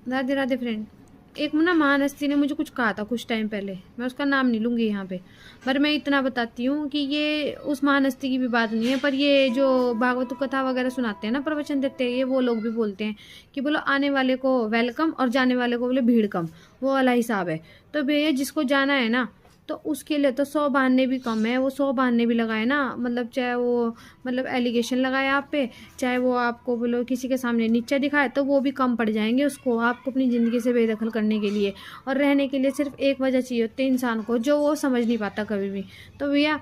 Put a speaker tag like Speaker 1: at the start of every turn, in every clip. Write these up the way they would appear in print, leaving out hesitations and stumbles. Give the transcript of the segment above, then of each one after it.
Speaker 1: Radhe Radhe friend. एक ना महान हस्ती ने मुझे कुछ कहा था कुछ टाइम पहले, मैं उसका नाम नहीं लूँगी यहाँ पे, पर मैं इतना बताती हूँ कि ये उस महान हस्ती की भी बात नहीं है, पर ये जो भागवत कथा वगैरह सुनाते हैं ना, प्रवचन देते हैं, ये वो लोग भी बोलते हैं कि बोलो आने वाले को वेलकम और जाने वाले को बोले भीड़ कम, वो वाला हिसाब है। तो भैया जिसको जाना है ना, तो उसके लिए तो 100 बहाने भी कम है, वो 100 बहाने भी लगाए ना, मतलब चाहे वो मतलब एलिगेशन लगाए आप पे, चाहे वो आपको बोलो किसी के सामने नीचा दिखाए, तो वो भी कम पड़ जाएंगे उसको, आपको अपनी ज़िंदगी से बेदखल करने के लिए। और रहने के लिए सिर्फ एक वजह चाहिए होती है इंसान को, जो वो समझ नहीं पाता कभी भी। तो भैया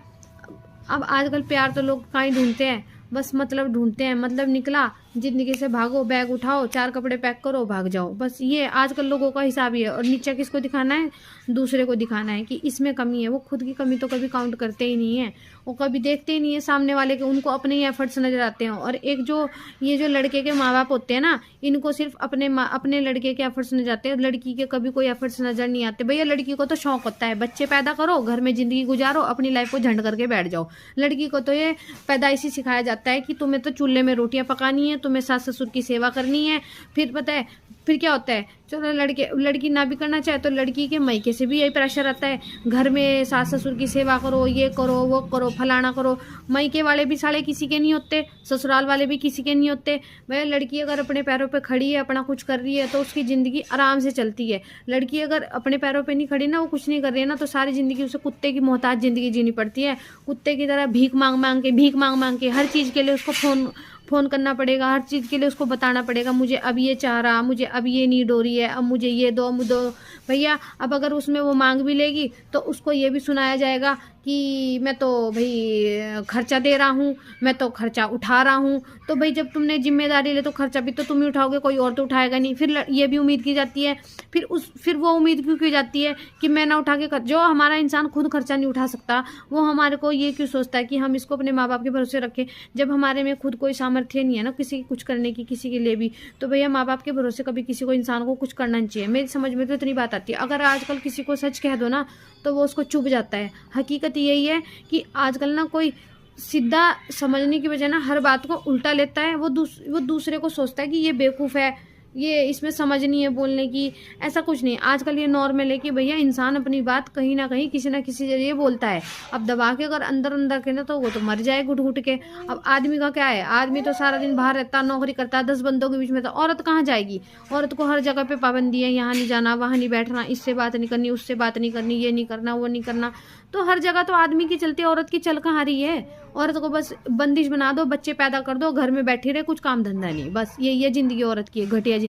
Speaker 1: अब आजकल प्यार तो लोग कहाँ ही ढूंढते हैं, बस मतलब ढूंढते हैं, मतलब निकला जिंदगी से भागो, बैग उठाओ, 4 कपड़े पैक करो, भाग जाओ, बस ये आजकल लोगों का हिसाब ही है। और नीचा किसको दिखाना है? दूसरे को दिखाना है कि इसमें कमी है। वो खुद की कमी तो कभी काउंट करते ही नहीं है, वो कभी देखते ही नहीं है सामने वाले के, उनको अपने ही एफर्ट्स नजर आते हैं। और एक जो ये जो लड़के के माँ बाप होते हैं ना, इनको सिर्फ अपने लड़के के एफर्ट्स नजर आते हैं, लड़की के कभी कोई एफर्ट्स नजर नहीं आते। भैया लड़की को तो शौक होता है, बच्चे पैदा करो, घर में जिंदगी गुजारो, अपनी लाइफ को झंड करके बैठ जाओ। लड़की को तो ये पैदाइशी सिखाया जाता है कि तुम्हें तो चूल्हे में रोटियां पकानी है, तुम्हें सास ससुर की सेवा करनी है। फिर पता है फिर क्या होता है, चलो लड़की ना भी करना चाहे तो लड़की के मायके से भी यही प्रेशर आता है, घर में सास ससुर की सेवा करो, ये करो, वो करो, फलाना करो। मायके वाले भी साले किसी के नहीं होते, ससुराल वाले भी किसी के नहीं होते। वह लड़की अगर अपने पैरों पे खड़ी है, अपना कुछ कर रही है, तो उसकी ज़िंदगी आराम से चलती है। लड़की अगर अपने पैरों पे नहीं खड़ी ना, वो कुछ नहीं कर रही है ना, तो सारी ज़िंदगी उसे कुत्ते की मोहताज ज़िंदगी जीनी पड़ती है। कुत्ते की तरह भीख मांग के हर चीज़ के लिए उसको फ़ोन करना पड़ेगा, हर चीज़ के लिए उसको बताना पड़ेगा, मुझे अब ये चाह रहा, मुझे अब ये नीड हो रही है, अब मुझे ये दो भैया। अब अगर उसमें वो मांग भी लेगी तो उसको ये भी सुनाया जाएगा कि मैं तो भाई खर्चा दे रहा हूँ, मैं तो खर्चा उठा रहा हूँ। तो भाई जब तुमने जिम्मेदारी ले तो खर्चा भी तो तुम ही उठाओगे, कोई और तो उठाएगा नहीं। फिर ये भी उम्मीद की जाती है, फिर वो उम्मीद क्यों की जाती है कि मैं ना उठा के जो हमारा इंसान खुद खर्चा नहीं उठा सकता, वो हमारे को ये क्यों सोचता है कि हम इसको अपने माँ बाप के भरोसे रखें, जब हमारे में खुद कोई सामर्थ्य नहीं है ना किसी कुछ करने की, किसी के लिए भी। तो भैया माँ बाप के भरोसे कभी किसी को, इंसान को कुछ करना नहीं चाहिए। मेरी समझ में तो इतनी बात आती है, अगर आजकल किसी को सच कह दो ना तो वो उसको चुभ जाता है। हकीकत यही है कि आजकल ना कोई सीधा समझने की बजाय ना हर बात को उल्टा लेता है। वो दूसरे को सोचता है कि ये बेवकूफ़ है, ये इसमें समझ नहीं है बोलने की। ऐसा कुछ नहीं, आजकल ये नॉर्मल है कि भैया इंसान अपनी बात कहीं ना कहीं किसी ना किसी जरिए बोलता है। अब दबा के अगर अंदर अंदर के ना तो वो तो मर जाए घुट घुट के। अब आदमी का क्या है, आदमी तो सारा दिन बाहर रहता, नौकरी करता है, 10 बंदों के बीच में, तो औरत कहाँ जाएगी? औरत को हर जगह पे पाबंदी है, यहाँ नहीं जाना, वहाँ नहीं बैठना, इससे बात नहीं करनी, उससे बात नहीं करनी, ये नहीं करना, वो नहीं करना। तो हर जगह तो आदमी की चलती, औरत की चल कहाँ रही है? औरत को बस बंदिश बना दो, बच्चे पैदा कर दो, घर में बैठी रहे, कुछ काम धंधा नहीं, बस ये जिंदगी औरत की है, घटिया।